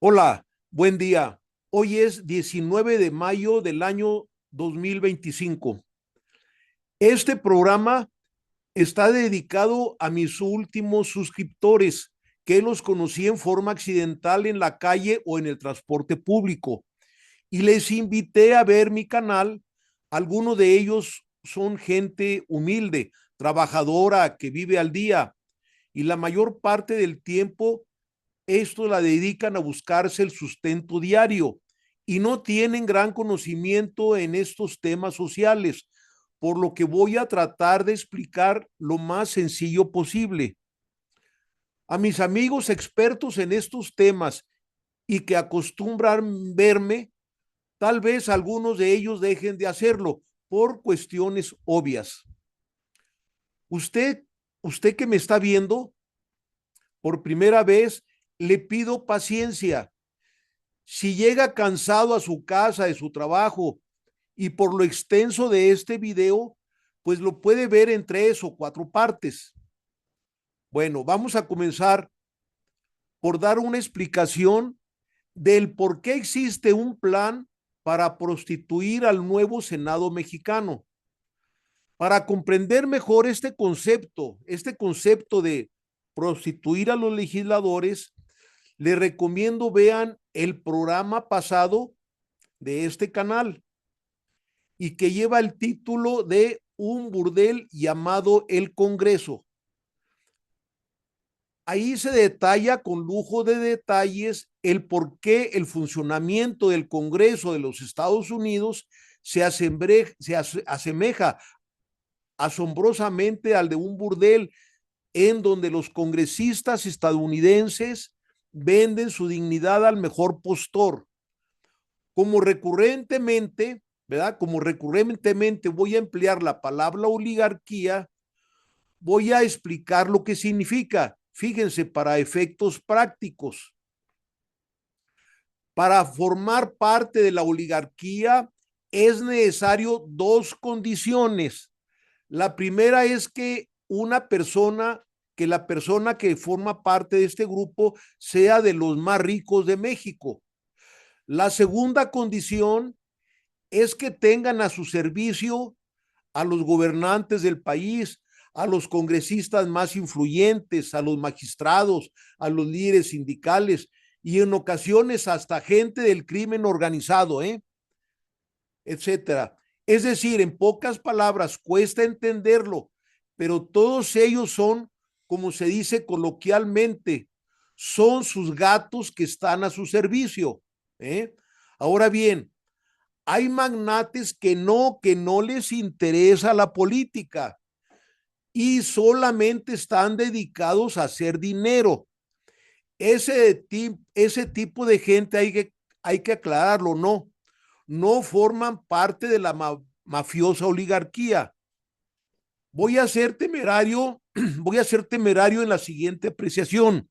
Hola, buen día. Hoy es 19 de mayo del año 2025. Este programa está dedicado a mis últimos suscriptores que los conocí en forma accidental en la calle o en el transporte público y les invité a ver mi canal. Algunos de ellos son gente humilde, trabajadora, que vive al día y la mayor parte del tiempo esto la dedican a buscarse el sustento diario y no tienen gran conocimiento en estos temas sociales, por lo que voy a tratar de explicar lo más sencillo posible. A mis amigos expertos en estos temas y que acostumbran verme, tal vez algunos de ellos dejen de hacerlo por cuestiones obvias. Usted, usted que me está viendo por primera vez, le pido paciencia. Si llega cansado a su casa, de su trabajo, y por lo extenso de este video, pues lo puede ver en 3 o 4 partes. Bueno, vamos a comenzar por dar una explicación del por qué existe un plan para prostituir al nuevo Senado mexicano. Para comprender mejor este concepto de prostituir a los legisladores, le recomiendo vean el programa pasado de este canal y que lleva el título de Un burdel llamado El Congreso. Ahí se detalla con lujo de detalles el por qué el funcionamiento del Congreso de los Estados Unidos se asemeja asombrosamente al de un burdel, en donde los congresistas estadounidenses venden su dignidad al mejor postor. Como recurrentemente, ¿verdad? Como recurrentemente voy a emplear la palabra oligarquía, voy a explicar lo que significa. Fíjense, para efectos prácticos. Para formar parte de la oligarquía es necesario dos condiciones. La primera es que la persona que forma parte de este grupo sea de los más ricos de México. La segunda condición es que tengan a su servicio a los gobernantes del país, a los congresistas más influyentes, a los magistrados, a los líderes sindicales y en ocasiones hasta gente del crimen organizado, etcétera. Es decir, en pocas palabras, cuesta entenderlo, pero todos ellos son, como se dice coloquialmente, son sus gatos que están a su servicio. ¿eh? Ahora bien, hay magnates que no les interesa la política y solamente están dedicados a hacer dinero. Ese tipo de gente hay que aclararlo, no forman parte de la mafiosa oligarquía. Voy a ser temerario, voy a ser temerario en la siguiente apreciación.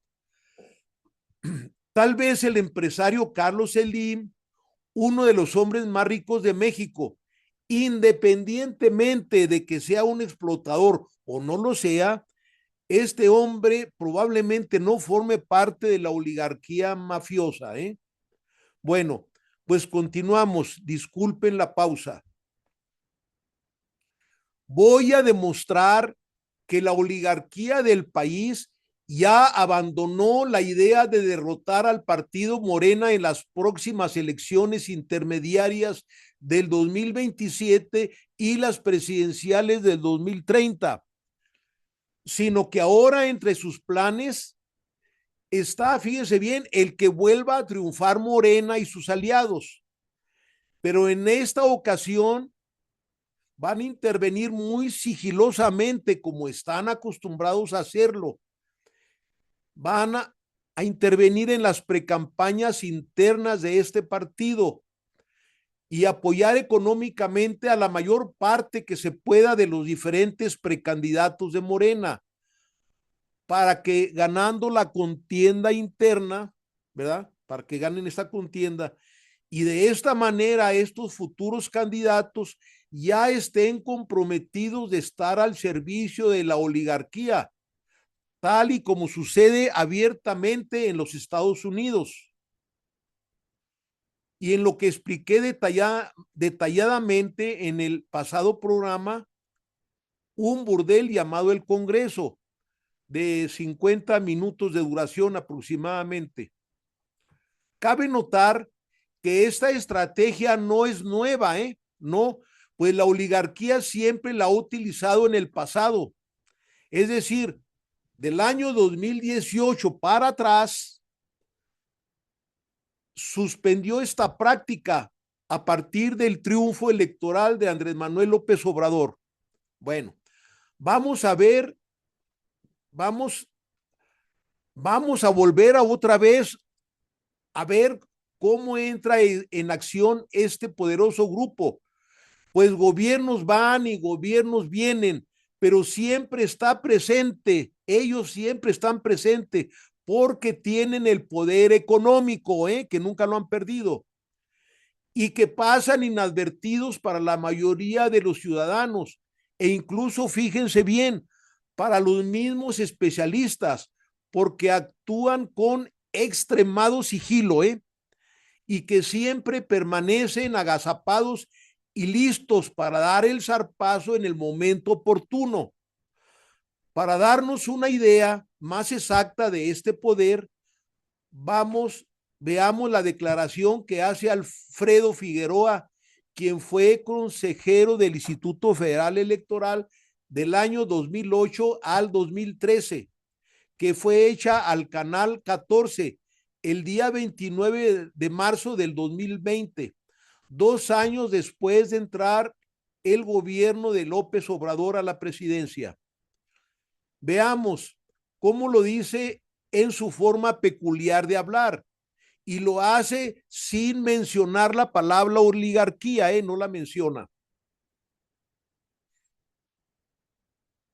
Tal vez el empresario Carlos Slim, uno de los hombres más ricos de México, independientemente de que sea un explotador o no lo sea, este hombre probablemente no forme parte de la oligarquía mafiosa. Bueno, pues continuamos. Disculpen la pausa. Voy a demostrar que la oligarquía del país ya abandonó la idea de derrotar al partido Morena en las próximas elecciones intermediarias del 2027 y las presidenciales del 2030, sino que ahora entre sus planes está, fíjense bien, el que vuelva a triunfar Morena y sus aliados. Pero en esta ocasión van a intervenir muy sigilosamente, como están acostumbrados a hacerlo. Van a intervenir en las precampañas internas de este partido y apoyar económicamente a la mayor parte que se pueda de los diferentes precandidatos de Morena, para que ganando la contienda interna, ¿verdad? Para que ganen esta contienda y de esta manera estos futuros candidatos ya estén comprometidos de estar al servicio de la oligarquía, tal y como sucede abiertamente en los Estados Unidos. y en lo que expliqué detalladamente en el pasado programa, un burdel llamado el Congreso, de 50 minutos de duración aproximadamente. Cabe notar que esta estrategia no es nueva, ¿eh? No, pues la oligarquía siempre la ha utilizado en el pasado. Es decir, del año 2018 para atrás, suspendió esta práctica a partir del triunfo electoral de Andrés Manuel López Obrador. Bueno, vamos a ver, vamos, vamos a volver a otra vez a ver cómo entra en acción este poderoso grupo. Pues gobiernos van y gobiernos vienen, pero siempre está presente, ellos siempre están presentes porque tienen el poder económico, que nunca lo han perdido, y que pasan inadvertidos para la mayoría de los ciudadanos, e incluso, fíjense bien, para los mismos especialistas, porque actúan con extremado sigilo, y que siempre permanecen agazapados y listos para dar el zarpazo en el momento oportuno. Para darnos una idea más exacta de este poder, veamos la declaración que hace Alfredo Figueroa, quien fue consejero del Instituto Federal Electoral del año 2008 al 2013, que fue hecha al Canal 14 el día 29 de marzo del 2020, 2 años después de entrar el gobierno de López Obrador a la presidencia. Veamos cómo lo dice en su forma peculiar de hablar, y lo hace sin mencionar la palabra oligarquía, no la menciona.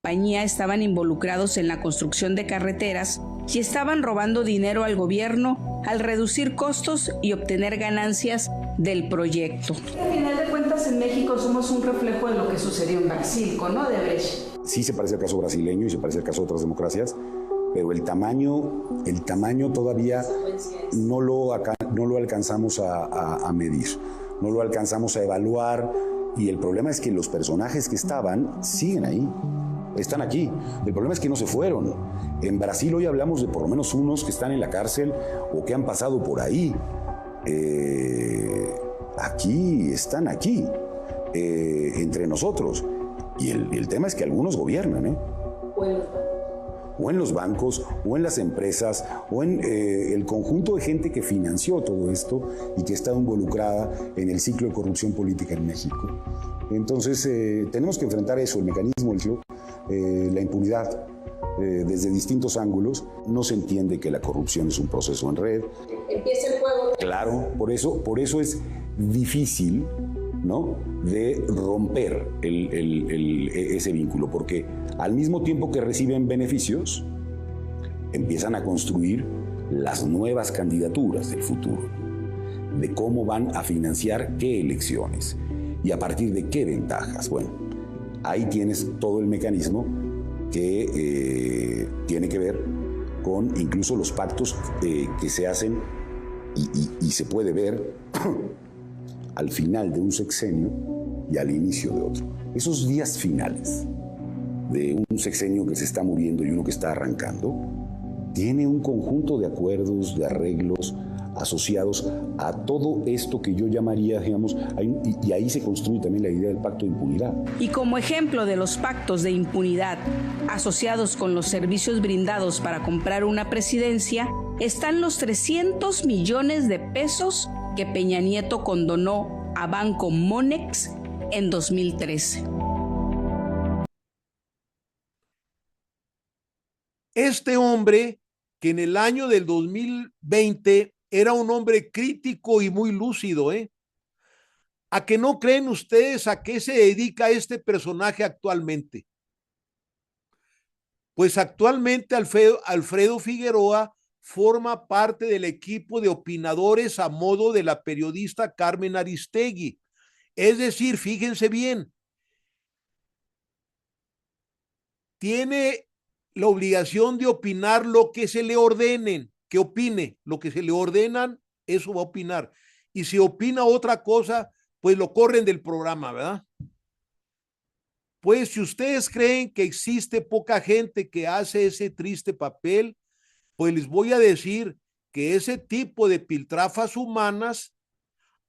Compañía estaban involucrados en la construcción de carreteras y estaban robando dinero al gobierno al reducir costos y obtener ganancias del proyecto. Al final de cuentas, en México somos un reflejo de lo que sucedió en Brasil con Odebrecht. Sí se parece al caso brasileño y se parece al caso de otras democracias, pero el tamaño todavía no lo alcanzamos a medir, no lo alcanzamos a evaluar, y el problema es que los personajes que estaban siguen ahí. Están aquí. El problema es que no se fueron. En Brasil hoy hablamos de por lo menos unos que están en la cárcel o que han pasado por ahí. Aquí, están aquí, entre nosotros. Y el tema es que algunos gobiernan, o en los bancos, o en las empresas, o en el conjunto de gente que financió todo esto y que está involucrada en el ciclo de corrupción política en México. Entonces, tenemos que enfrentar eso, el mecanismo, la impunidad, desde distintos ángulos. No se entiende que la corrupción es un proceso en red. Empieza el juego. Claro, por eso es difícil, ¿no?, de romper ese vínculo, porque al mismo tiempo que reciben beneficios, empiezan a construir las nuevas candidaturas del futuro, de cómo van a financiar qué elecciones y a partir de qué ventajas. Bueno, ahí tienes todo el mecanismo que tiene que ver con incluso los pactos que se hacen y se puede ver al final de un sexenio y al inicio de otro. Esos días finales de un sexenio que se está muriendo y uno que está arrancando, tiene un conjunto de acuerdos, de arreglos asociados a todo esto que yo llamaría, digamos, y ahí se construye también la idea del pacto de impunidad. Y como ejemplo de los pactos de impunidad asociados con los servicios brindados para comprar una presidencia, están los 300 millones de pesos que Peña Nieto condonó a Banco Monex en 2013. Este hombre, que en el año del 2020 era un hombre crítico y muy lúcido, ¿A que no creen ustedes a qué se dedica este personaje actualmente? Pues actualmente Alfredo Figueroa forma parte del equipo de opinadores a modo de la periodista Carmen Aristegui. Es decir, fíjense bien, tiene la obligación de opinar lo que se le ordenen, que opine, lo que se le ordenan, eso va a opinar. y si opina otra cosa, pues lo corren del programa, ¿verdad? Pues si ustedes creen que existe poca gente que hace ese triste papel, pues les voy a decir que ese tipo de piltrafas humanas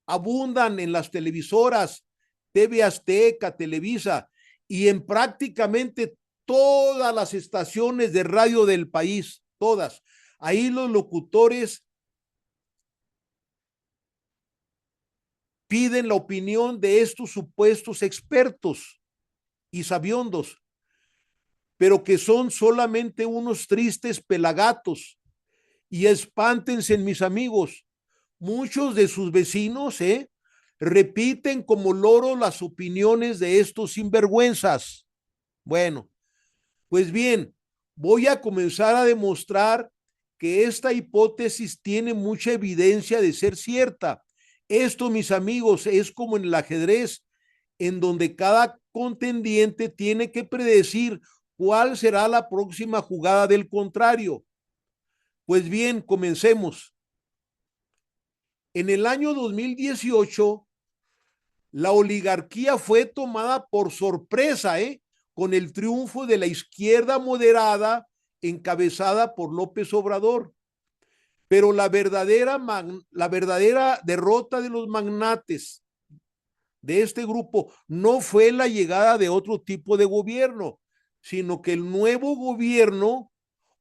abundan en las televisoras, TV Azteca, Televisa y en prácticamente todas las estaciones de radio del país, todas. Ahí los locutores piden la opinión de estos supuestos expertos y sabiondos, pero que son solamente unos tristes pelagatos. Y espántense, mis amigos, muchos de sus vecinos, repiten como loros las opiniones de estos sinvergüenzas. Bueno, pues bien, voy a comenzar a demostrar que esta hipótesis tiene mucha evidencia de ser cierta. Esto, mis amigos, es como en el ajedrez, en donde cada contendiente tiene que predecir cuál será la próxima jugada del contrario. Pues bien, comencemos. En el año 2018, la oligarquía fue tomada por sorpresa, con el triunfo de la izquierda moderada encabezada por López Obrador. Pero la verdadera derrota de los magnates de este grupo no fue la llegada de otro tipo de gobierno, sino que el nuevo gobierno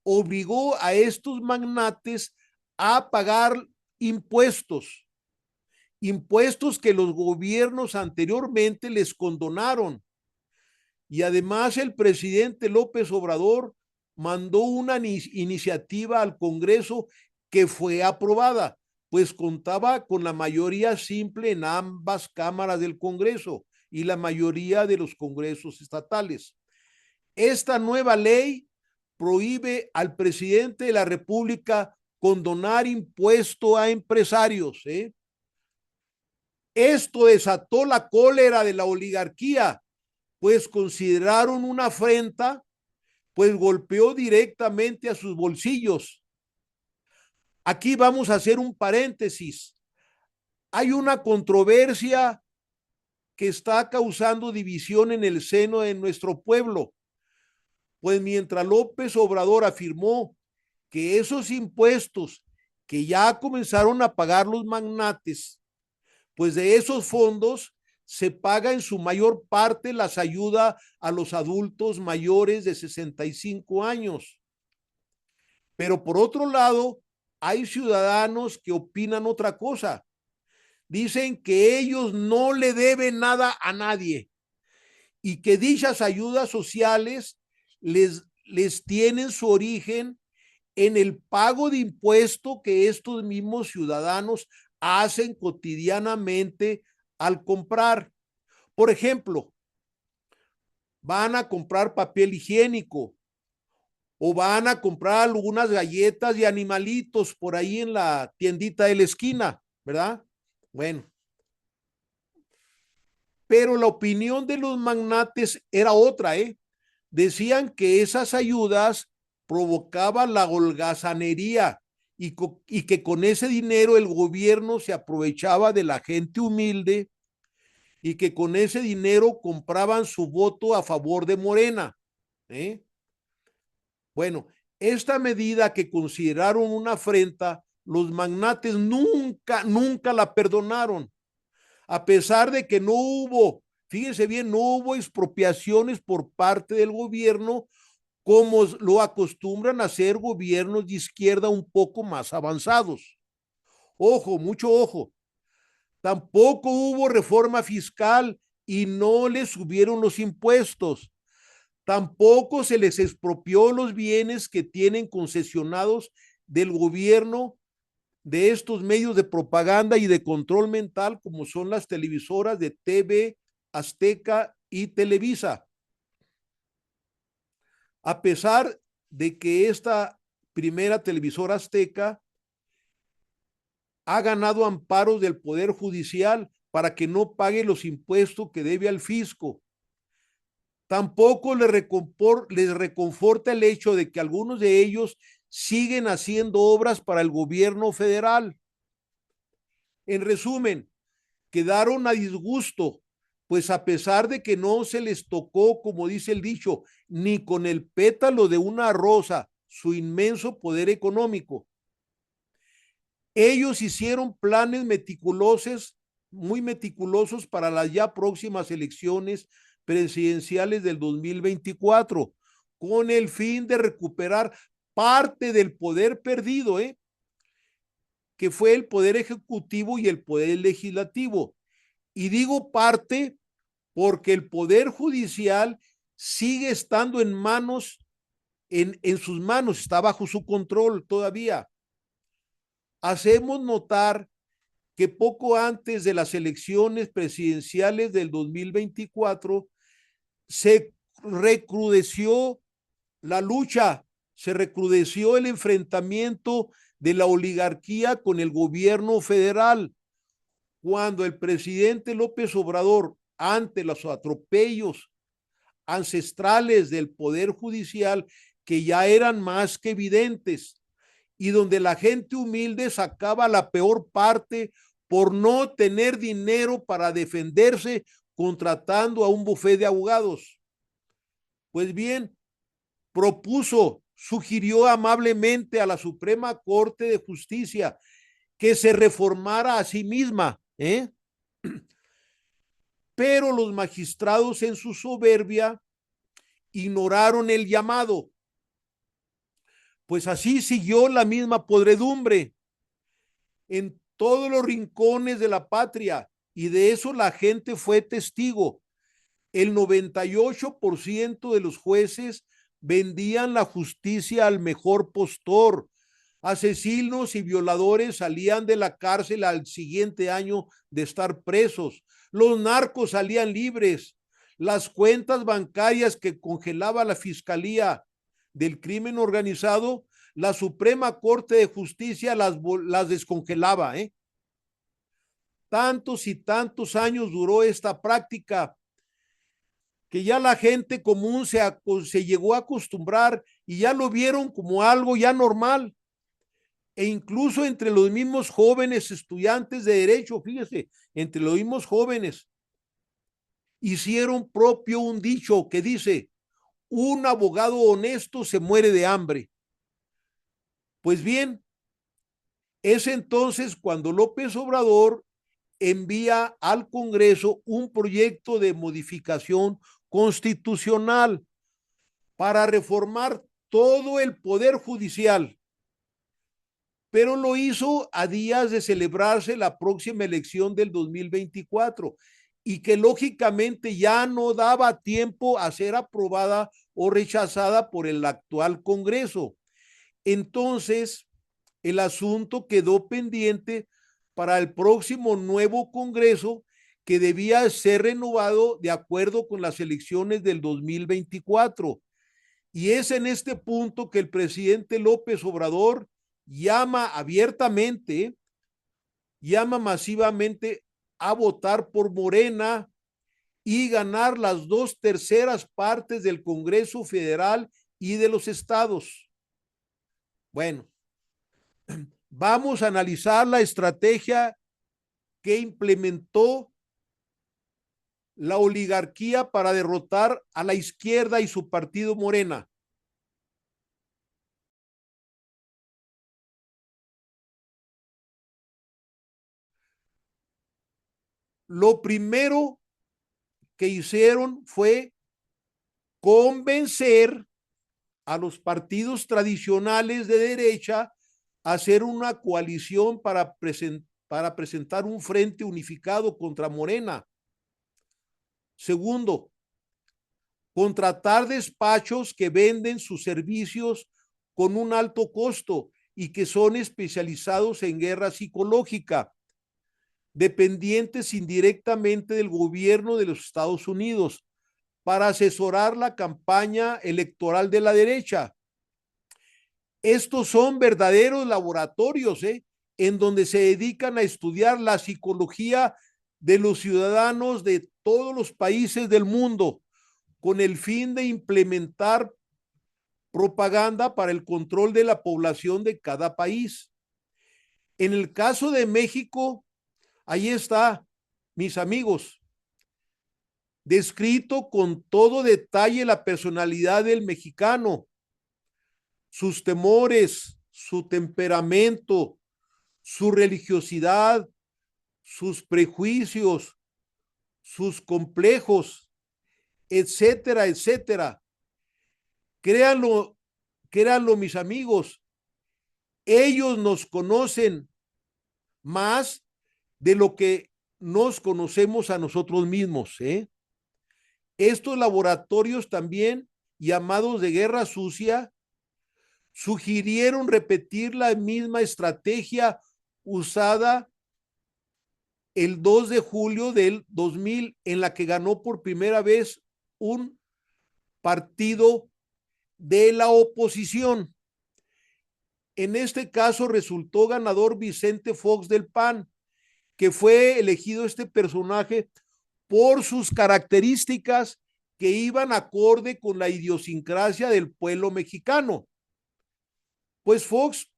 obligó a estos magnates a pagar impuestos, impuestos que los gobiernos anteriormente les condonaron. Y además el presidente López Obrador mandó una iniciativa al Congreso que fue aprobada, pues contaba con la mayoría simple en ambas cámaras del Congreso y la mayoría de los congresos estatales. Esta nueva ley prohíbe al presidente de la República condonar impuesto a empresarios. Esto desató la cólera de la oligarquía, pues consideraron una afrenta, pues golpeó directamente a sus bolsillos. Aquí vamos a hacer un paréntesis. Hay una controversia que está causando división en el seno de nuestro pueblo, pues mientras López Obrador afirmó que esos impuestos que ya comenzaron a pagar los magnates, pues de esos fondos se paga en su mayor parte las ayudas a los adultos mayores de 65 años. Pero por otro lado, hay ciudadanos que opinan otra cosa. Dicen que ellos no le deben nada a nadie y que dichas ayudas sociales les tienen su origen en el pago de impuesto que estos mismos ciudadanos hacen cotidianamente al comprar. Por ejemplo, van a comprar papel higiénico o van a comprar algunas galletas y animalitos por ahí en la tiendita de la esquina, ¿verdad? Bueno, pero la opinión de los magnates era otra, Decían que esas ayudas provocaban la holgazanería y que con ese dinero el gobierno se aprovechaba de la gente humilde y que con ese dinero compraban su voto a favor de Morena. Bueno, esta medida que consideraron una afrenta, los magnates nunca la perdonaron, a pesar de que no hubo, fíjense bien, no hubo expropiaciones por parte del gobierno como lo acostumbran a hacer gobiernos de izquierda un poco más avanzados. Ojo, mucho ojo. Tampoco hubo reforma fiscal y no les subieron los impuestos. Tampoco se les expropió los bienes que tienen concesionados del gobierno de estos medios de propaganda y de control mental como son las televisoras de TV Azteca y Televisa. A pesar de que esta primera televisora azteca ha ganado amparos del Poder Judicial para que no pague los impuestos que debe al fisco. Tampoco les reconforta el hecho de que algunos de ellos siguen haciendo obras para el gobierno federal. En resumen, quedaron a disgusto, pues a pesar de que no se les tocó, como dice el dicho, ni con el pétalo de una rosa, su inmenso poder económico, ellos hicieron planes meticulosos, muy meticulosos para las ya próximas elecciones presidenciales del 2024, con el fin de recuperar parte del poder perdido, que fue el poder ejecutivo y el poder legislativo. Y digo parte porque el poder judicial sigue estando en manos, en sus manos, está bajo su control todavía. Hacemos notar que poco antes de las elecciones presidenciales del 2024 se recrudeció la lucha, se recrudeció el enfrentamiento de la oligarquía con el gobierno federal, cuando el presidente López Obrador, ante los atropellos ancestrales del poder judicial, que ya eran más que evidentes, y donde la gente humilde sacaba la peor parte por no tener dinero para defenderse contratando a un bufete de abogados. Pues bien, sugirió amablemente a la Suprema Corte de Justicia que se reformara a sí misma, pero los magistrados en su soberbia ignoraron el llamado. Pues así siguió la misma podredumbre en todos los rincones de la patria, y de eso la gente fue testigo. El 98% de los jueces vendían la justicia al mejor postor. Asesinos y violadores salían de la cárcel al siguiente año de estar presos. Los narcos salían libres. Las cuentas bancarias que congelaba la Fiscalía del Crimen Organizado, la Suprema Corte de Justicia las descongelaba. Tantos y tantos años duró esta práctica que ya la gente común se llegó a acostumbrar y ya lo vieron como algo ya normal. E incluso entre los mismos jóvenes estudiantes de derecho, fíjese, entre los mismos jóvenes, hicieron propio un dicho que dice: un abogado honesto se muere de hambre. Pues bien, es entonces cuando López Obrador envía al Congreso un proyecto de modificación constitucional para reformar todo el poder judicial, pero lo hizo a días de celebrarse la próxima elección del 2024 y que lógicamente ya no daba tiempo a ser aprobada o rechazada por el actual Congreso. Entonces, el asunto quedó pendiente para el próximo nuevo Congreso, que debía ser renovado de acuerdo con las elecciones del 2024. Y es en este punto que el presidente López Obrador llama abiertamente, llama masivamente a votar por Morena y ganar las 2/3 partes del Congreso Federal y de los estados. Bueno, vamos a analizar la estrategia que implementó la oligarquía para derrotar a la izquierda y su partido Morena. Lo primero que hicieron fue convencer a los partidos tradicionales de derecha a hacer una coalición para presentar un frente unificado contra Morena. Segundo, contratar despachos que venden sus servicios con un alto costo y que son especializados en guerra psicológica, dependientes indirectamente del gobierno de los Estados Unidos, para asesorar la campaña electoral de la derecha. Estos son verdaderos laboratorios, en donde se dedican a estudiar la psicología de los ciudadanos de todos los países del mundo, con el fin de implementar propaganda para el control de la población de cada país. En el caso de México, Ahí está, mis amigos, descrito con todo detalle la personalidad del mexicano, sus temores, su temperamento, su religiosidad, sus prejuicios, sus complejos, etcétera, etcétera. Créanlo, créanlo, mis amigos, ellos nos conocen más de lo que nos conocemos a nosotros mismos, ¿eh? Estos laboratorios también, llamados de guerra sucia, sugirieron repetir la misma estrategia usada el 2 de julio del 2000, en la que ganó por primera vez un partido de la oposición. En este caso resultó ganador Vicente Fox del PAN, que fue elegido este personaje por sus características que iban acorde con la idiosincrasia del pueblo mexicano. Pues Fox,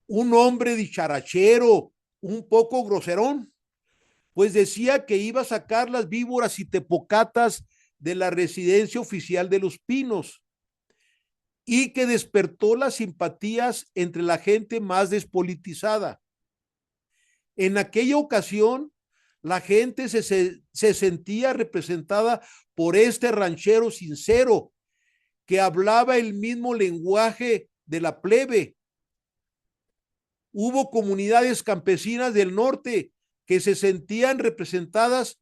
un hombre dicharachero, un poco groserón, pues decía que iba a sacar las víboras y tepocatas de la residencia oficial de Los Pinos y que despertó las simpatías entre la gente más despolitizada. En aquella ocasión, la gente se sentía representada por este ranchero sincero que hablaba el mismo lenguaje de la plebe. Hubo comunidades campesinas del norte que se sentían representadas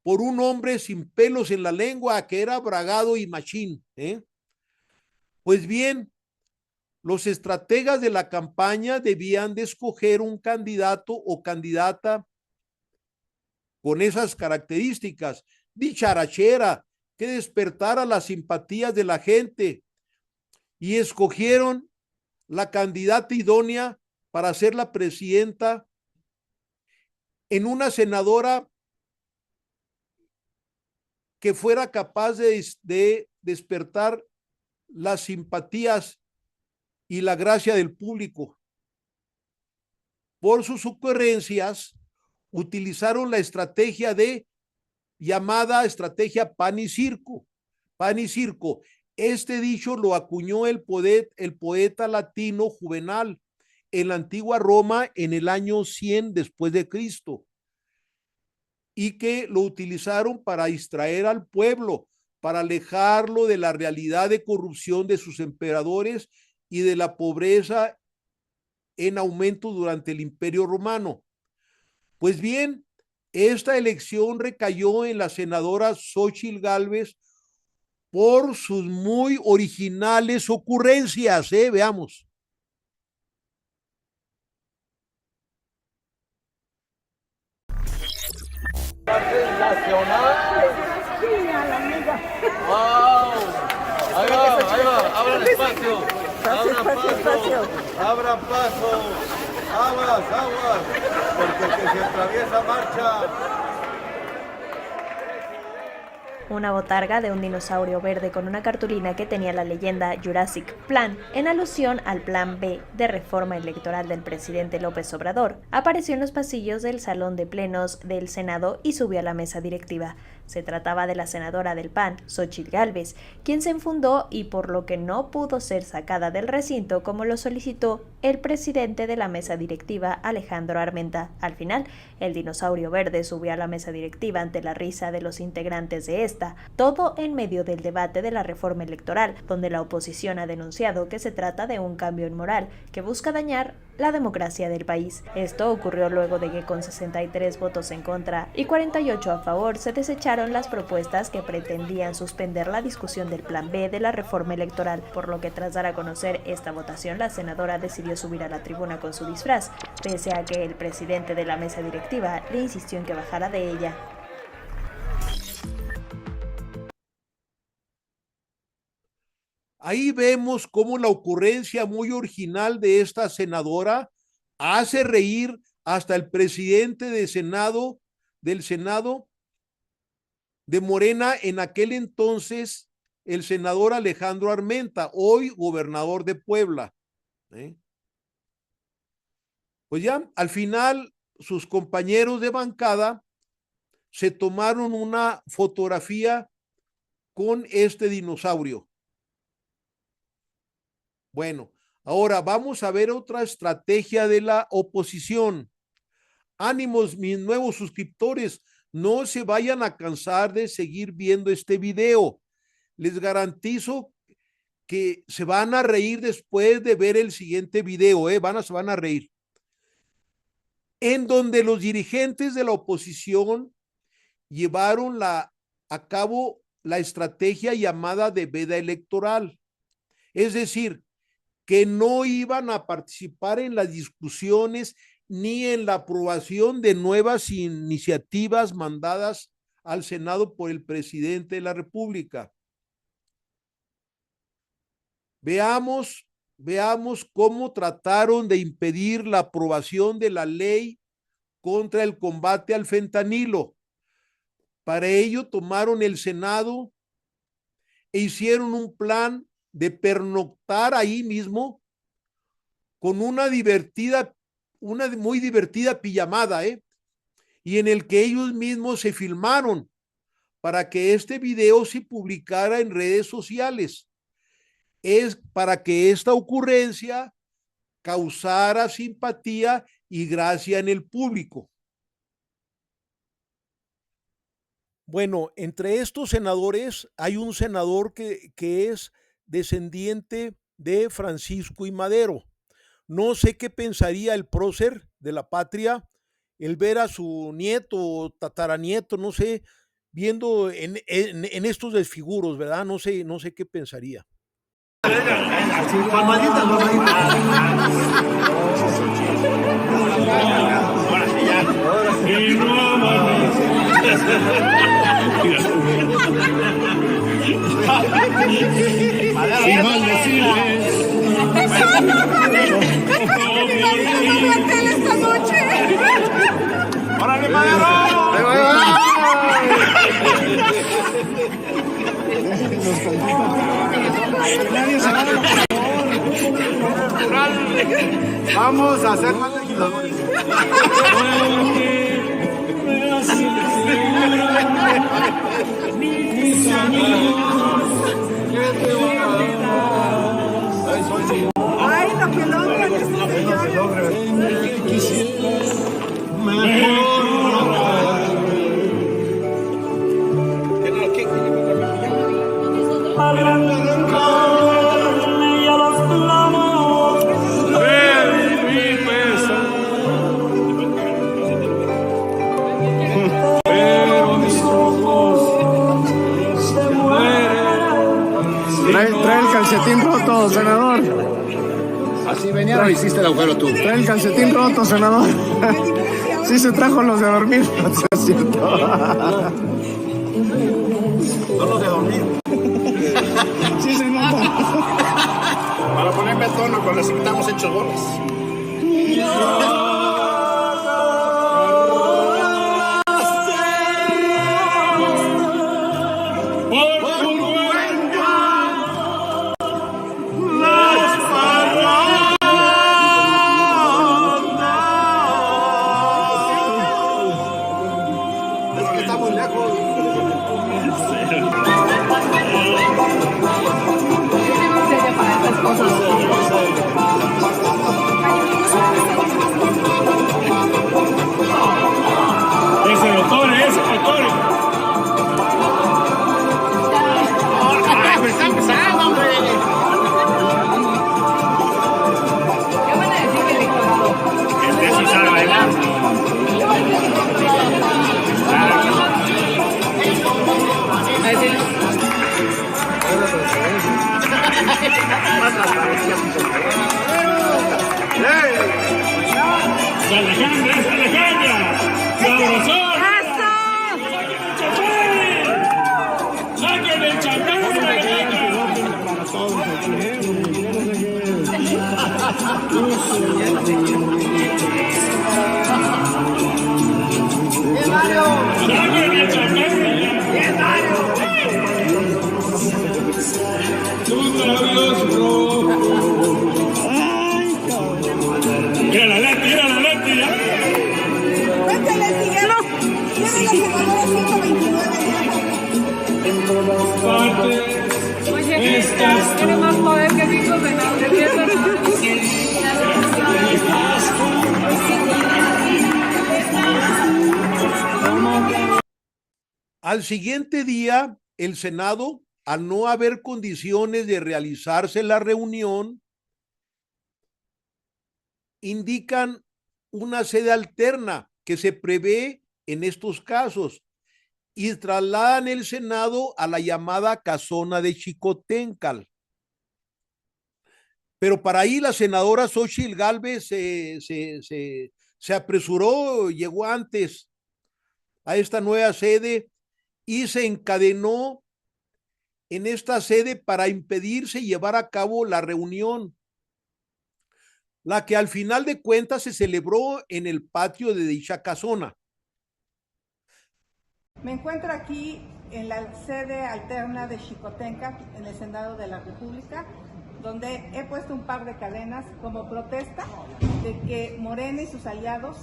por un hombre sin pelos en la lengua que era bragado y machín, ¿eh? Pues bien, los estrategas de la campaña debían de escoger un candidato o candidata con esas características, dicharachera, que despertara las simpatías de la gente, y escogieron la candidata idónea para ser la presidenta en una senadora que fuera capaz de despertar las simpatías y la gracia del público. Por sus ocurrencias, utilizaron la estrategia llamada estrategia pan y circo. Pan y circo. Este dicho lo acuñó el poeta latino Juvenal en la antigua Roma en el año 100 después de Cristo, y que lo utilizaron para distraer al pueblo, para alejarlo de la realidad de corrupción de sus emperadores y de la pobreza en aumento durante el Imperio Romano. Pues bien, esta elección recayó en la senadora Xóchitl Gálvez por sus muy originales ocurrencias, veamos. Sensacional. ¡Wow! Ahí va, abran espacio. Abran paso. Aguas, porque el que se atraviesa marcha. Una botarga de un dinosaurio verde con una cartulina que tenía la leyenda Jurassic Plan, en alusión al Plan B de reforma electoral del presidente López Obrador, apareció en los pasillos del Salón de Plenos del Senado y subió a la mesa directiva. Se trataba de la senadora del PAN, Xóchitl Gálvez, quien se enfundó y por lo que no pudo ser sacada del recinto como lo solicitó el presidente de la mesa directiva, Alejandro Armenta. Al final, el dinosaurio verde subió a la mesa directiva ante la risa de los integrantes de esta, todo en medio del debate de la reforma electoral, donde la oposición ha denunciado que se trata de un cambio inmoral que busca dañar la democracia del país. Esto ocurrió luego de que con 63 votos en contra y 48 a favor se desecharon las propuestas que pretendían suspender la discusión del Plan B de la reforma electoral, por lo que tras dar a conocer esta votación, la senadora decidió subir a la tribuna con su disfraz, pese a que el presidente de la mesa directiva le insistió en que bajara de ella. Ahí vemos cómo la ocurrencia muy original de esta senadora hace reír hasta el presidente del Senado de Morena en aquel entonces, el senador Alejandro Armenta, hoy gobernador de Puebla. Pues ya al final sus compañeros de bancada se tomaron una fotografía con este dinosaurio. Bueno, ahora vamos a ver otra estrategia de la oposición. Ánimos, mis nuevos suscriptores, no se vayan a cansar de seguir viendo este video. Les garantizo que se van a reír después de ver el siguiente video, se van a reír. En donde los dirigentes de la oposición llevaron a cabo la estrategia llamada de veda electoral. Es decir, que no iban a participar en las discusiones ni en la aprobación de nuevas iniciativas mandadas al Senado por el presidente de la República. Veamos cómo trataron de impedir la aprobación de la ley contra el combate al fentanilo. Para ello tomaron el Senado e hicieron un plan de pernoctar ahí mismo con una muy divertida pijamada, y en el que ellos mismos se filmaron para que este video se publicara en redes sociales. Es para que esta ocurrencia causara simpatía y gracia en el público. Bueno, entre estos senadores hay un senador que es descendiente de Francisco I. Madero. No sé qué pensaría el prócer de la patria el ver a su nieto o tataranieto, no sé, viendo en estos desfiguros, ¿verdad? No sé qué pensaría. ¡Órale, Madero! Vamos a hacer más legisladores. Ay, lo que logran estos Trae el calcetín roto, senador. Así venía, lo hiciste el agujero tú. Trae el calcetín roto, senador. Sí se trajo los de dormir. No es cierto. No los de dormir. Sí se nota. Para ponerme a tono con las que estamos hechos bolas. Oye, tiene más poder que cinco senadores. Al siguiente día, el Senado, al no haber condiciones de realizarse la reunión, indican una sede alterna que se prevé en estos casos y trasladan el Senado a la llamada Casona de Xicoténcatl. Pero para ahí la senadora Xóchitl Gálvez se apresuró, llegó antes a esta nueva sede y se encadenó en esta sede para impedirse llevar a cabo la reunión, la que al final de cuentas se celebró en el patio de dicha casona. Me encuentro aquí en la sede alterna de Xicoténcatl, en el Senado de la República, donde he puesto un par de cadenas como protesta de que Morena y sus aliados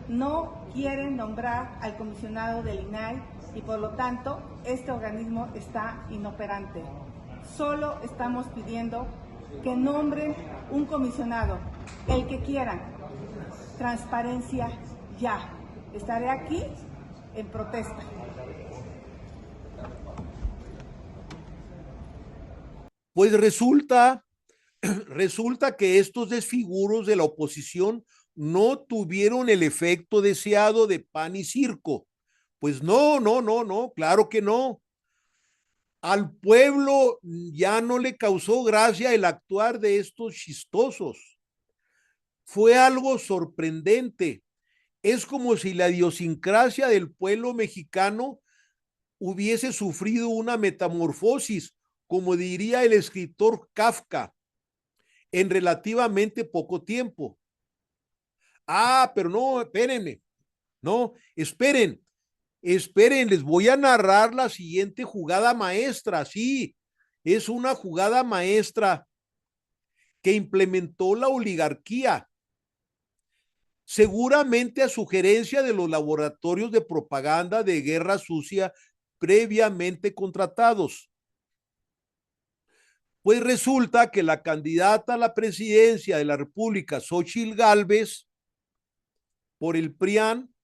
no quieren nombrar al comisionado del INAI y por lo tanto este organismo está inoperante. Solo estamos pidiendo que nombren un comisionado, el que quieran. Transparencia ya. Estaré aquí en protesta. Pues resulta que estos desfiguros de la oposición no tuvieron el efecto deseado de pan y circo. Pues no, claro que no. Al pueblo ya no le causó gracia el actuar de estos chistosos. Fue algo sorprendente. Es como si la idiosincrasia del pueblo mexicano hubiese sufrido una metamorfosis, como diría el escritor Kafka, en relativamente poco tiempo. Pero no, espérenme, no, esperen, les voy a narrar la siguiente jugada maestra. Sí, es una jugada maestra que implementó la oligarquía, seguramente a sugerencia de los laboratorios de propaganda de guerra sucia previamente contratados. Pues resulta que la candidata a la presidencia de la República, Xóchitl Gálvez, por el PRIAN,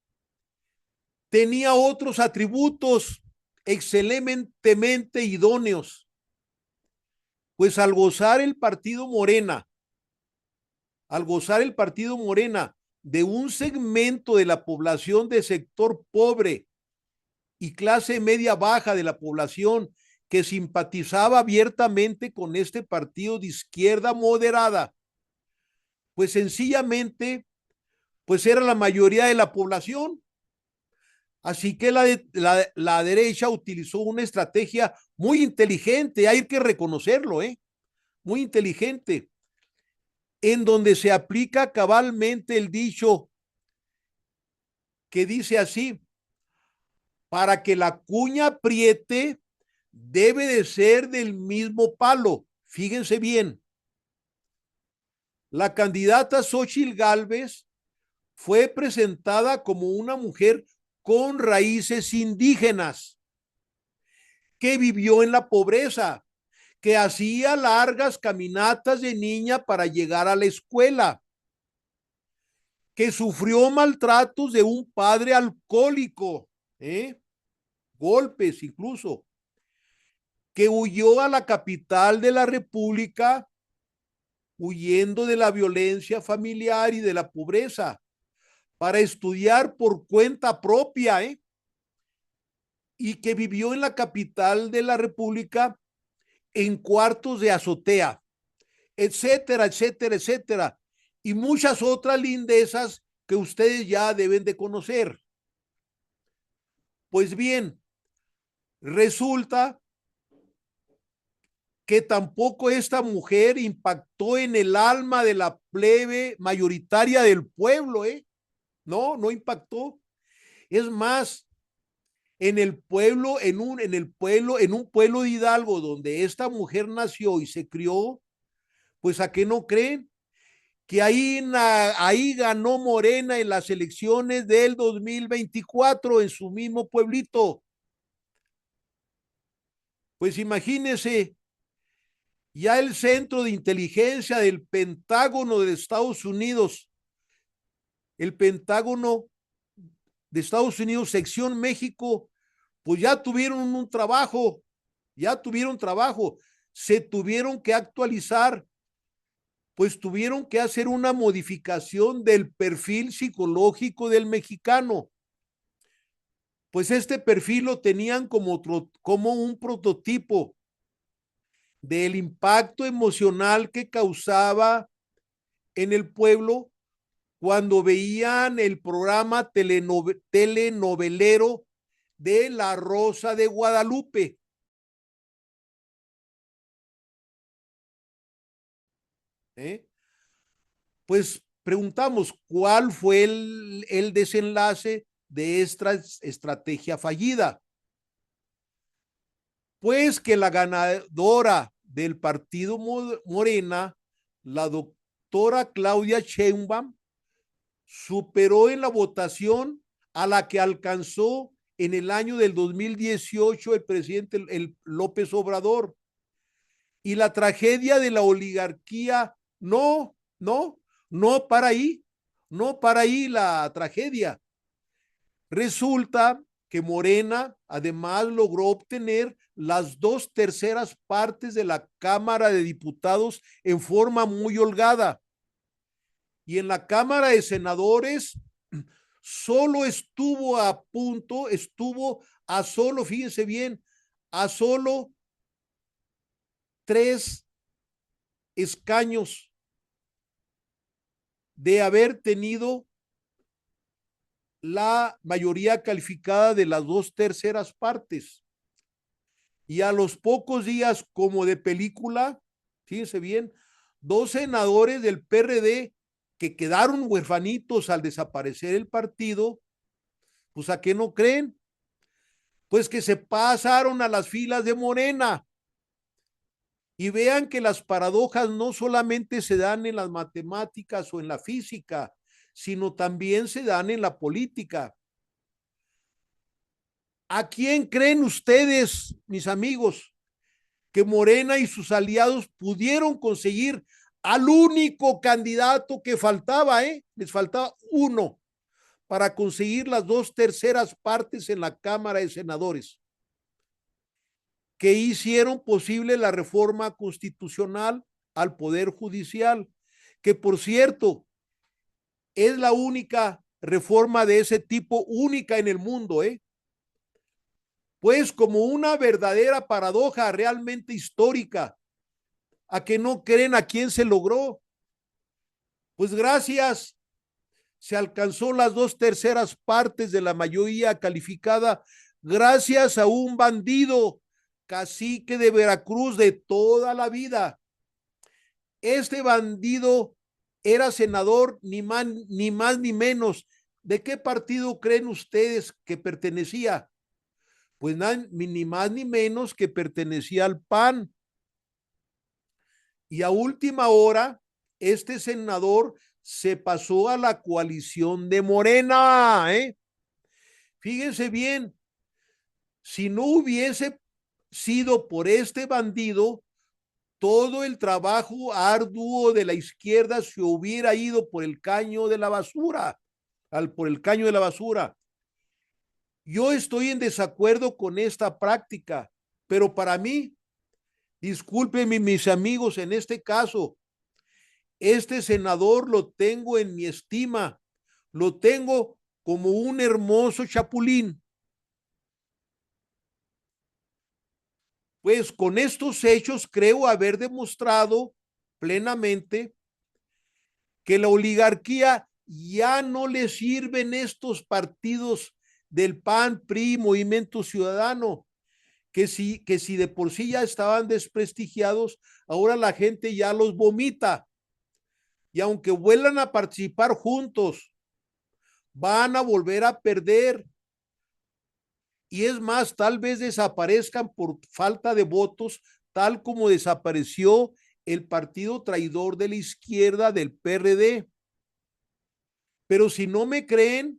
tenía otros atributos excelentemente idóneos. Pues al gozar el partido Morena de un segmento de la población de sector pobre y clase media baja de la población que simpatizaba abiertamente con este partido de izquierda moderada, pues sencillamente, pues era la mayoría de la población. Así que la derecha utilizó una estrategia muy inteligente, hay que reconocerlo, muy inteligente, en donde se aplica cabalmente el dicho que dice así: para que la cuña apriete, debe de ser del mismo palo. Fíjense bien, la candidata Xóchitl Gálvez fue presentada como una mujer con raíces indígenas, que vivió en la pobreza, que hacía largas caminatas de niña para llegar a la escuela, que sufrió maltratos de un padre alcohólico, golpes incluso, que huyó a la capital de la República huyendo de la violencia familiar y de la pobreza para estudiar por cuenta propia, y que vivió en la capital de la República en cuartos de azotea, etcétera, etcétera, etcétera, y muchas otras lindezas que ustedes ya deben de conocer. Pues bien, resulta que tampoco esta mujer impactó en el alma de la plebe mayoritaria del pueblo, no impactó. Es más, en un pueblo de Hidalgo donde esta mujer nació y se crió, pues ¿a qué no creen? Que ahí ganó Morena en las elecciones del 2024 en su mismo pueblito. Pues imagínense, ya el Centro de Inteligencia del Pentágono de Estados Unidos, el Pentágono de Estados Unidos, sección México, pues ya tuvieron un trabajo, se tuvieron que actualizar, pues tuvieron que hacer una modificación del perfil psicológico del mexicano. Pues este perfil lo tenían como un prototipo del impacto emocional que causaba en el pueblo cuando veían el programa telenovelero de La Rosa de Guadalupe. Pues preguntamos, ¿cuál fue el desenlace de esta estrategia fallida? Pues que la ganadora del partido Morena, la doctora Claudia Sheinbaum, superó en la votación a la que alcanzó en el año del 2018 el presidente López Obrador. Y la tragedia de la oligarquía, no para ahí, la tragedia. Resulta que Morena además logró obtener las 2/3 partes de la Cámara de Diputados en forma muy holgada. Y en la Cámara de Senadores solo estuvo a solo, fíjense bien, a solo 3 escaños de haber tenido la mayoría calificada de las 2/3 partes. Y a los pocos días, como de película, fíjense bien, 2 senadores del PRD que quedaron huerfanitos al desaparecer el partido, pues ¿a qué no creen? Pues que se pasaron a las filas de Morena. Y vean que las paradojas no solamente se dan en las matemáticas o en la física, sino también se dan en la política. ¿A quién creen ustedes, mis amigos, que Morena y sus aliados pudieron conseguir al único candidato que faltaba? Les faltaba uno para conseguir las 2/3 partes en la Cámara de Senadores, que hicieron posible la reforma constitucional al Poder Judicial, que por cierto, es la única reforma de ese tipo, única en el mundo, Pues como una verdadera paradoja realmente histórica. ¿A que no creen a quién se logró? Pues gracias, se alcanzó las 2/3 partes de la mayoría calificada gracias a un bandido, cacique de Veracruz de toda la vida. Este bandido era senador ni más ni menos. ¿De qué partido creen ustedes que pertenecía? Pues ni más ni menos que pertenecía al PAN. Y a última hora, este senador se pasó a la coalición de Morena, Fíjense bien, si no hubiese sido por este bandido, todo el trabajo arduo de la izquierda se hubiera ido por el caño de la basura, por el caño de la basura. Yo estoy en desacuerdo con esta práctica, pero para mí, discúlpenme mis amigos, en este caso, este senador lo tengo en mi estima, lo tengo como un hermoso chapulín. Pues con estos hechos creo haber demostrado plenamente que la oligarquía ya no le sirven estos partidos del PAN, PRI, Movimiento Ciudadano, que si de por sí ya estaban desprestigiados, ahora la gente ya los vomita. Y aunque vuelvan a participar juntos, van a volver a perder. Y es más, tal vez desaparezcan por falta de votos, tal como desapareció el partido traidor de la izquierda del PRD. Pero si no me creen,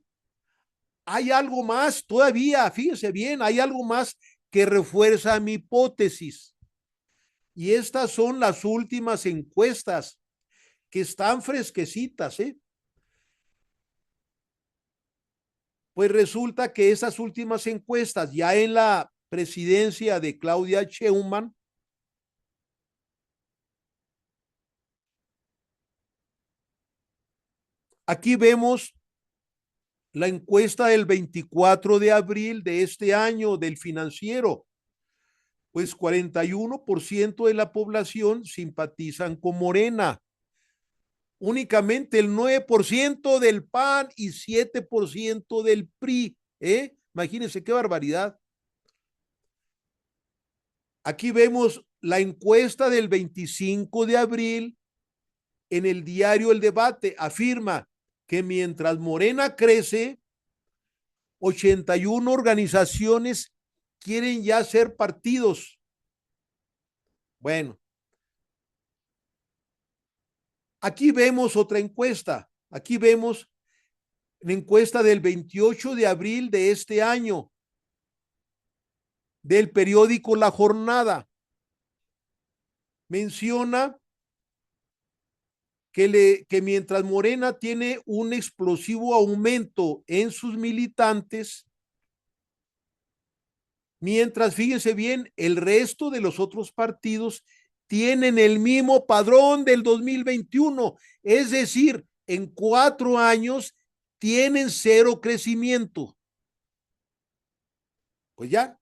hay algo más todavía, fíjense bien, hay algo más que refuerza mi hipótesis. Y estas son las últimas encuestas que están fresquecitas, ¿eh? Pues resulta que esas últimas encuestas, ya en la presidencia de Claudia Sheinbaum, aquí vemos la encuesta del 24 de abril de este año del Financiero. Pues 41% de la población simpatizan con Morena. Únicamente el 9% del PAN y 7% del PRI. Imagínense qué barbaridad. Aquí vemos la encuesta del 25 de abril en el diario El Debate. Afirma que mientras Morena crece, 81 organizaciones quieren ya ser partidos. Bueno, aquí vemos otra encuesta. Aquí vemos la encuesta del 28 de abril de este año del periódico La Jornada. Menciona que mientras Morena tiene un explosivo aumento en sus militantes, mientras, fíjense bien, el resto de los otros partidos tienen el mismo padrón del 2021, es decir, en 4 años tienen 0 crecimiento. Pues ya,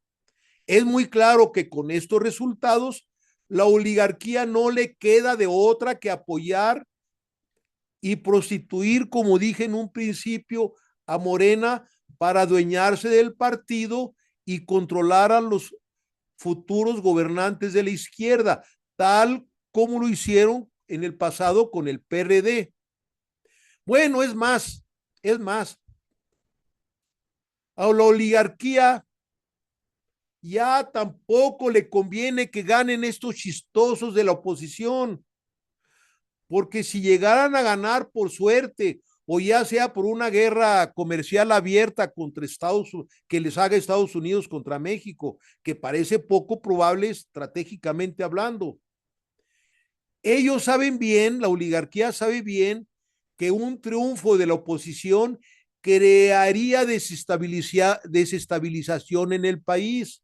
es muy claro que con estos resultados, la oligarquía no le queda de otra que apoyar y prostituir, como dije en un principio, a Morena para adueñarse del partido y controlar a los futuros gobernantes de la izquierda, tal como lo hicieron en el pasado con el PRD. Bueno, es más, a la oligarquía ya tampoco le conviene que ganen estos chistosos de la oposición, porque si llegaran a ganar por suerte, o ya sea por una guerra comercial abierta contra que les haga Estados Unidos contra México, que parece poco probable estratégicamente hablando. Ellos saben bien, la oligarquía sabe bien, que un triunfo de la oposición crearía desestabilización en el país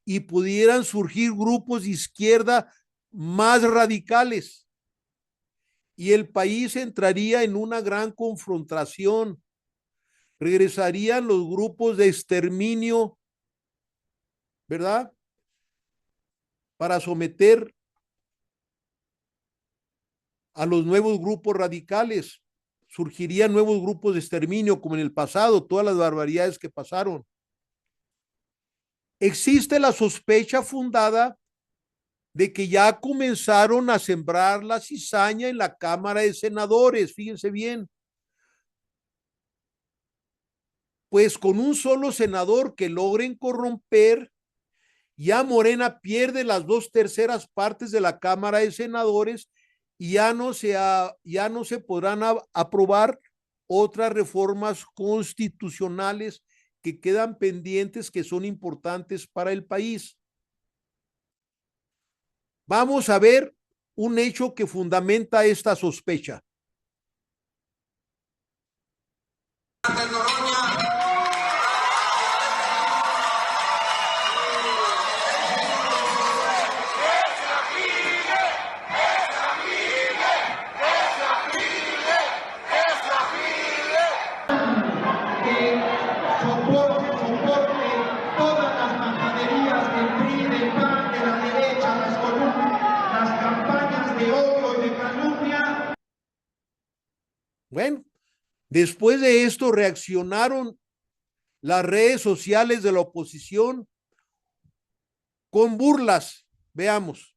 y pudieran surgir grupos de izquierda más radicales. Y el país entraría en una gran confrontación. Regresarían los grupos de exterminio, ¿verdad? Para someter a los nuevos grupos radicales. Surgirían nuevos grupos de exterminio, como en el pasado, todas las barbaridades que pasaron. Existe la sospecha fundada de que ya comenzaron a sembrar la cizaña en la Cámara de Senadores, fíjense bien. Pues con un solo senador que logren corromper, ya Morena pierde las 2/3 partes de la Cámara de Senadores y ya no se podrán aprobar otras reformas constitucionales que quedan pendientes, que son importantes para el país. Vamos a ver un hecho que fundamenta esta sospecha. Bueno, después de esto reaccionaron las redes sociales de la oposición con burlas. Veamos.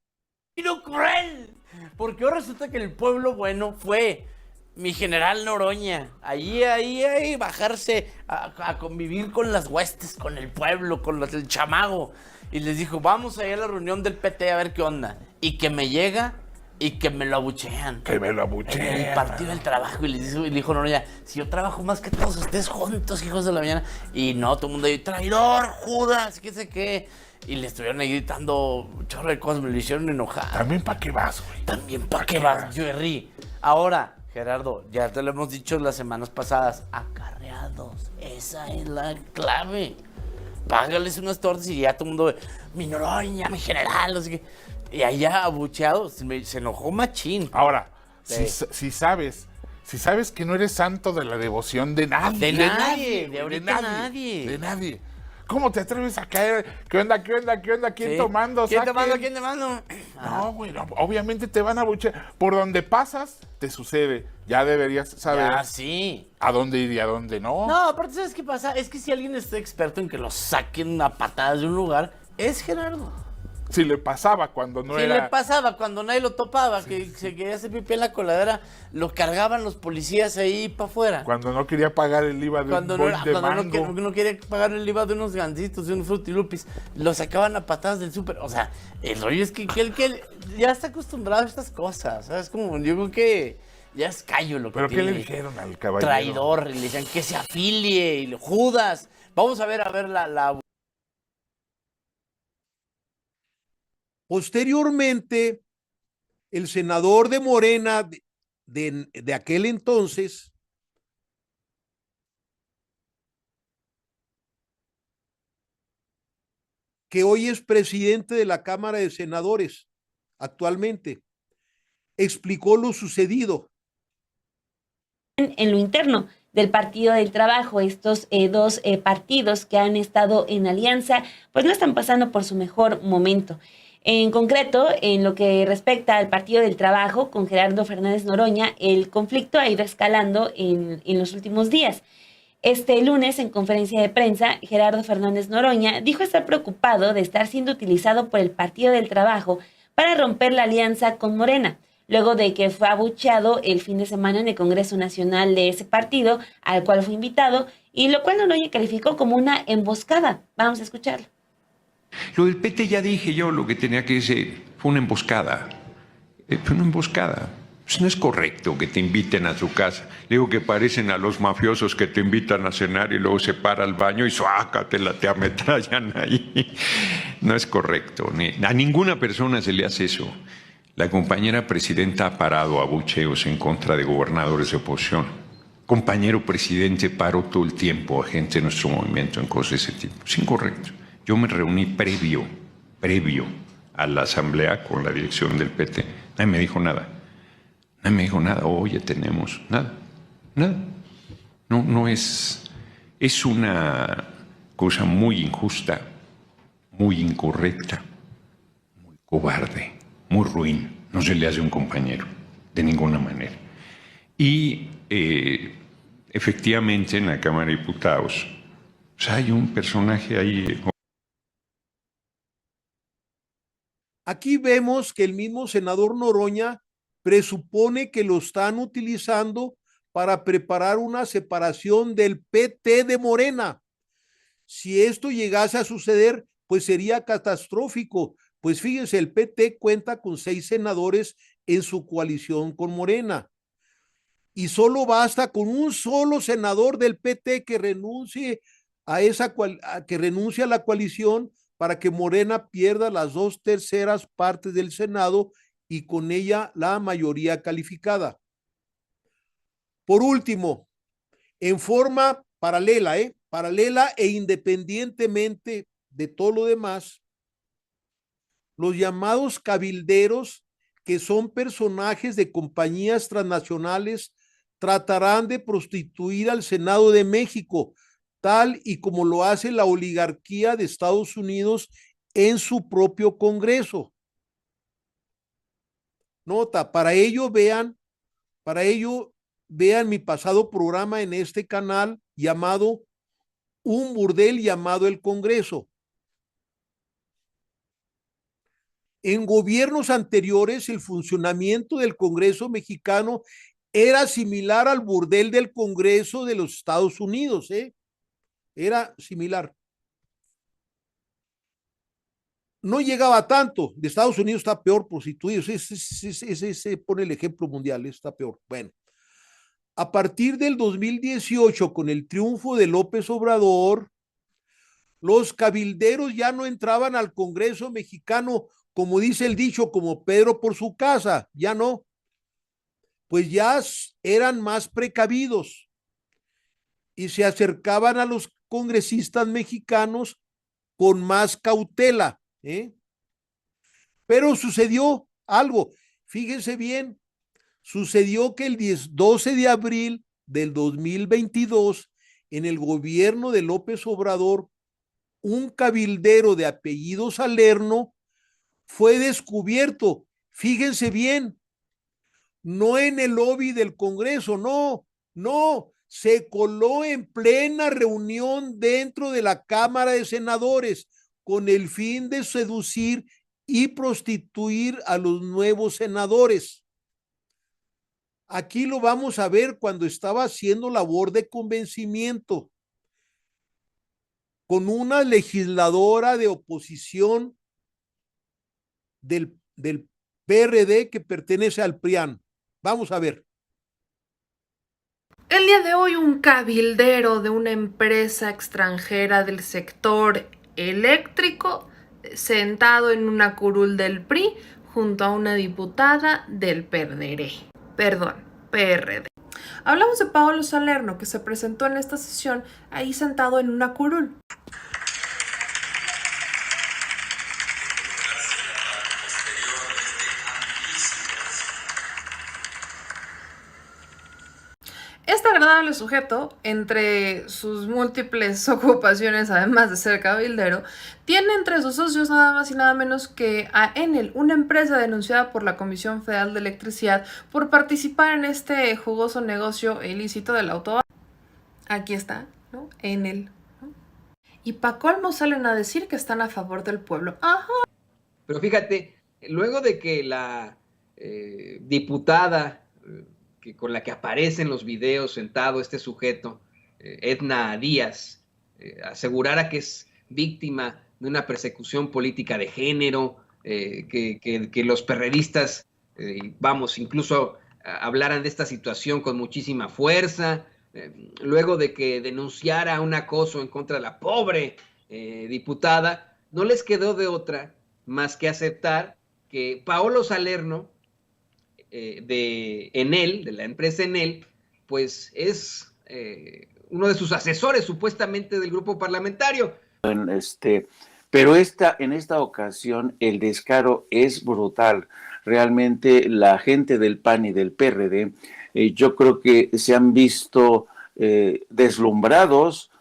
¡Tiro cruel! Porque ahora resulta que el pueblo bueno fue mi general Noroña. Ahí, bajarse a convivir con las huestes, con el pueblo, con el chamago. Y les dijo, vamos allá a la reunión del PT a ver qué onda. Y que me llega y que me lo abuchean. Que me lo abuchean. En el partido del trabajo. Y le dijo Noroña, si yo trabajo más que todos ustedes juntos, hijos de la mañana. Y no, todo el mundo ahí, traidor, Judas, qué sé qué. y le estuvieron ahí gritando un chorro de cosas, me lo hicieron enojar. También para qué vas, güey. También para qué vas, Jerry. Ahora, Gerardo, ya te lo hemos dicho las semanas pasadas, acarreados, esa es la clave. Págales unas tortas y ya todo el mundo, mi Noroña, mi general, no sé qué. Y allá abucheado, se enojó machín. Ahora, Sí. si sabes que no eres santo de la devoción de nadie. De nadie, de ahorita nadie. De nadie. ¿Cómo te atreves a caer? ¿Qué onda? ¿Quién Sí. tomando? ¿Quién Saquen. tomando? ¿Quién tomando? No, güey, no, obviamente te van a buchear. Por donde pasas, te sucede. Ya deberías saber Ah, sí. a dónde ir y a dónde no. No, aparte, ¿sabes qué pasa? Es que si alguien está experto en que lo saquen a patadas de un lugar, es Gerardo. Si le pasaba cuando no Si era... le pasaba cuando nadie lo topaba, que se quería hacer pipí en la coladera, lo cargaban los policías ahí para afuera. Cuando no quería pagar el IVA de Cuando un no, boing de mango. no quería pagar el IVA de unos gancitos, de unos frutilupis, lo sacaban a patadas del súper. O sea, el rollo es que él ya está acostumbrado a estas cosas. ¿Sabes? Como yo creo que ya es callo lo que ¿Pero qué tiene. le dijeron al caballero? Traidor, y le decían que se afilie, y Judas. Vamos a ver la... Posteriormente, el senador de Morena de aquel entonces, que hoy es presidente de la Cámara de Senadores, actualmente, explicó lo sucedido. En lo interno del Partido del Trabajo, estos dos partidos que han estado en alianza, pues no están pasando por su mejor momento. En concreto, en lo que respecta al Partido del Trabajo, con Gerardo Fernández Noroña, el conflicto ha ido escalando en los últimos días. Este lunes, en conferencia de prensa, Gerardo Fernández Noroña dijo estar preocupado de estar siendo utilizado por el Partido del Trabajo para romper la alianza con Morena, luego de que fue abucheado el fin de semana en el Congreso Nacional de ese partido, al cual fue invitado, y lo cual Noroña calificó como una emboscada. Vamos a escucharlo. Lo del PT ya dije yo lo que tenía que decir. Fue una emboscada. Fue una emboscada. Pues no es correcto que te inviten a su casa. Digo que parecen a los mafiosos que te invitan a cenar y luego se para al baño y suácatela, te ametrallan ahí. No es correcto. A ninguna persona se le hace eso. La compañera presidenta ha parado abucheos en contra de gobernadores de oposición. Compañero presidente paró todo el tiempo a gente de nuestro movimiento en cosas de ese tipo. Es incorrecto. Yo me reuní previo a la asamblea con la dirección del PT. Nadie me dijo nada. Nadie me dijo nada. Oye, tenemos nada. No es una cosa muy injusta, muy incorrecta, muy cobarde, muy ruin. No se le hace a un compañero, de ninguna manera. Y efectivamente en la Cámara de Diputados pues hay un personaje ahí. Aquí vemos que el mismo senador Noroña presupone que lo están utilizando para preparar una separación del PT de Morena. Si esto llegase a suceder, pues sería catastrófico. Pues fíjense, el PT cuenta con 6 senadores en su coalición con Morena. Y solo basta con un solo senador del PT que renuncie a la coalición para que Morena pierda las 2/3 partes del Senado y con ella la mayoría calificada. Por último, en forma paralela e independientemente de todo lo demás, los llamados cabilderos, que son personajes de compañías transnacionales, tratarán de prostituir al Senado de México, tal y como lo hace la oligarquía de Estados Unidos en su propio Congreso. Nota, para ello vean mi pasado programa en este canal llamado Un burdel llamado el Congreso. En gobiernos anteriores, el funcionamiento del Congreso mexicano era similar al burdel del Congreso de los Estados Unidos, Era similar. No llegaba tanto. De Estados Unidos está peor prostituido. Ese pone el ejemplo mundial, está peor. Bueno, a partir del 2018, con el triunfo de López Obrador, Los cabilderos ya no entraban al Congreso mexicano, como dice el dicho, como Pedro por su casa, ya no. Pues ya eran más precavidos y se acercaban a los congresistas mexicanos con más cautela, ¿eh? Pero sucedió algo, fíjense bien, sucedió que el 12 de abril del 2022, en el gobierno de López Obrador, un cabildero de apellido Salerno fue descubierto, fíjense bien, no en el lobby del Congreso, no, se coló en plena reunión dentro de la Cámara de Senadores con el fin de seducir y prostituir a los nuevos senadores. Aquí lo vamos a ver cuando estaba haciendo labor de convencimiento con una legisladora de oposición del PRD que pertenece al PRIAN. Vamos a ver. El día de hoy, un cabildero de una empresa extranjera del sector eléctrico, sentado en una curul del PRI, junto a una diputada del PRD. Hablamos de Paolo Salerno, que se presentó en esta sesión ahí sentado en una curul. Este agradable sujeto, entre sus múltiples ocupaciones, además de ser cabildero, tiene entre sus socios nada más y nada menos que a Enel, una empresa denunciada por la Comisión Federal de Electricidad por participar en este jugoso negocio ilícito del auto. Aquí está, ¿no? Enel, ¿no? Y pa' colmo salen a decir que están a favor del pueblo. Ajá. Pero fíjate, luego de que la diputada con la que aparece en los videos sentado este sujeto, Edna Díaz, asegurara que es víctima de una persecución política de género, que los perredistas, incluso hablaran de esta situación con muchísima fuerza, luego de que denunciara un acoso en contra de la pobre diputada, no les quedó de otra más que aceptar que Paolo Salerno, de Enel, de la empresa Enel, pues es uno de sus asesores supuestamente del grupo parlamentario. Pero en esta ocasión el descaro es brutal. Realmente la gente del PAN y del PRD, yo creo que se han visto deslumbrados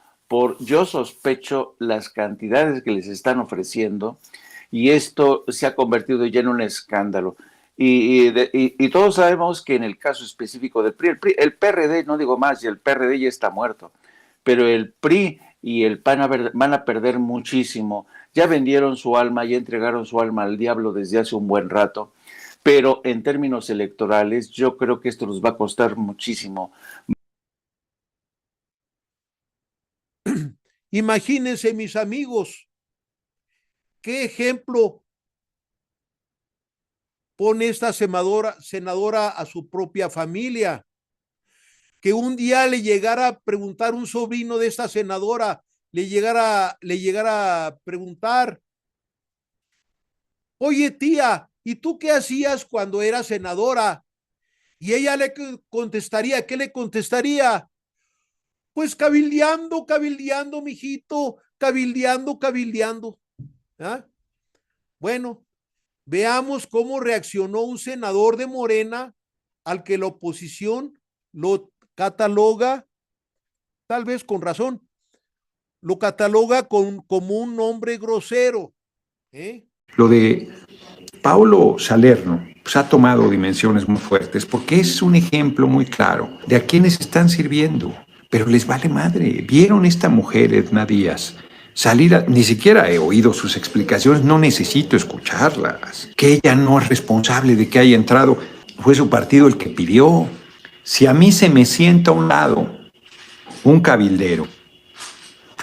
yo sospecho las cantidades que les están ofreciendo, y esto se ha convertido ya en un escándalo. Y todos sabemos que en el caso específico del PRI, el PRD, no digo más, y el PRD ya está muerto, pero el PRI y el PAN van a perder muchísimo. Ya vendieron su alma, ya entregaron su alma al diablo desde hace un buen rato, pero en términos electorales yo creo que esto nos va a costar muchísimo. Imagínense, mis amigos, qué ejemplo pone esta senadora a su propia familia. Que un día le llegara a preguntar un sobrino de esta senadora, le llegara a preguntar: oye, tía, ¿y tú qué hacías cuando eras senadora? Y ella le contestaría, ¿qué le contestaría? Pues cabildeando, mijito, cabildeando. ¿Ah? Bueno, veamos cómo reaccionó un senador de Morena al que la oposición lo cataloga, tal vez con razón, lo cataloga como un hombre grosero. Lo de Paolo Salerno pues, ha tomado dimensiones muy fuertes porque es un ejemplo muy claro de a quienes están sirviendo, pero les vale madre. ¿Vieron esta mujer, Edna Díaz, salir ni siquiera he oído sus explicaciones, no necesito escucharlas? Que ella no es responsable de que haya entrado, fue su partido el que pidió. Si a mí se me sienta a un lado un cabildero,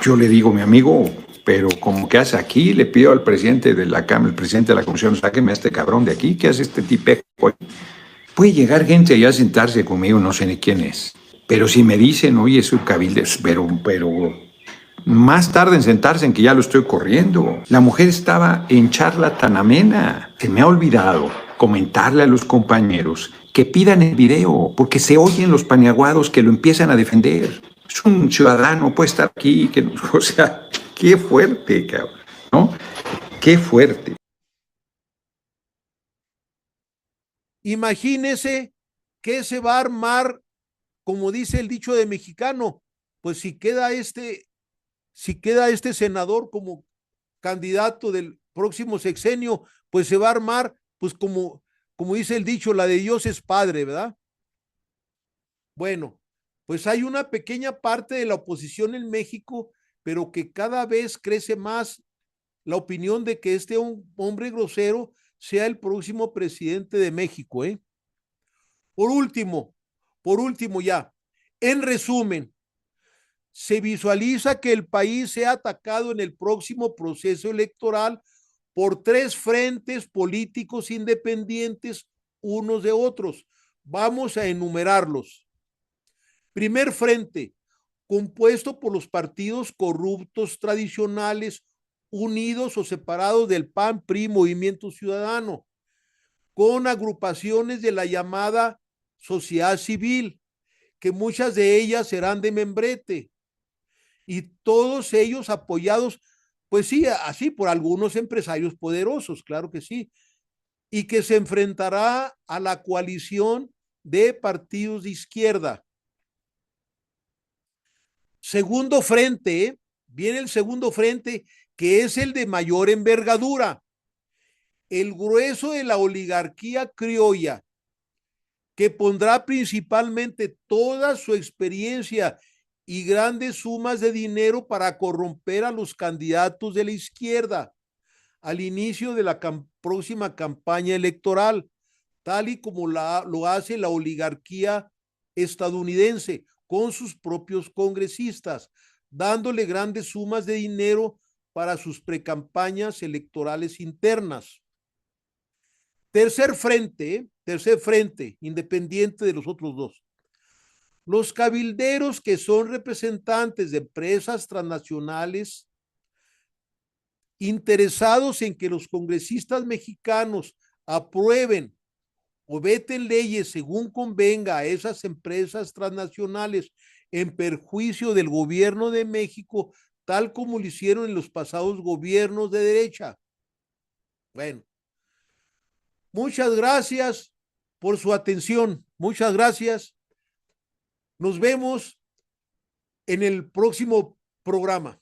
yo le digo, mi amigo, pero como que hace aquí, le pido al presidente de la Cámara, el presidente de la Comisión, sáqueme a este cabrón de aquí, ¿qué hace este tipejo? Puede llegar gente allá a sentarse conmigo, no sé ni quién es, pero si me dicen, oye, es un cabildero, pero Más tarde en sentarse en que ya lo estoy corriendo. La mujer estaba en charla tan amena. Se me ha olvidado comentarle a los compañeros que pidan el video, porque se oyen los paniaguados que lo empiezan a defender. Es un ciudadano, puede estar aquí, o sea, qué fuerte, cabrón, ¿no? Qué fuerte. Imagínese que se va a armar, como dice el dicho de mexicano, pues si queda este senador como candidato del próximo sexenio, pues se va a armar, pues como dice el dicho, la de Dios es padre, ¿verdad? Bueno, pues hay una pequeña parte de la oposición en México, pero que cada vez crece más la opinión de que este hombre grosero sea el próximo presidente de México, ¿eh? Por último ya, en resumen, se visualiza que el país sea atacado en el próximo proceso electoral por 3 frentes políticos independientes unos de otros. Vamos a enumerarlos. Primer frente, compuesto por los partidos corruptos tradicionales, unidos o separados del PAN, PRI, Movimiento Ciudadano, con agrupaciones de la llamada sociedad civil, que muchas de ellas serán de membrete, y todos ellos apoyados, pues sí, así por algunos empresarios poderosos, claro que sí, y que se enfrentará a la coalición de partidos de izquierda. Segundo frente, viene el segundo frente, que es el de mayor envergadura, el grueso de la oligarquía criolla, que pondrá principalmente toda su experiencia y grandes sumas de dinero para corromper a los candidatos de la izquierda al inicio de la próxima campaña electoral, tal y como lo hace la oligarquía estadounidense con sus propios congresistas, dándole grandes sumas de dinero para sus precampañas electorales internas. Tercer frente, independiente de los otros dos. Los cabilderos, que son representantes de empresas transnacionales interesados en que los congresistas mexicanos aprueben o veten leyes según convenga a esas empresas transnacionales en perjuicio del gobierno de México, tal como lo hicieron en los pasados gobiernos de derecha. Bueno, muchas gracias por su atención. Muchas gracias. Nos vemos en el próximo programa.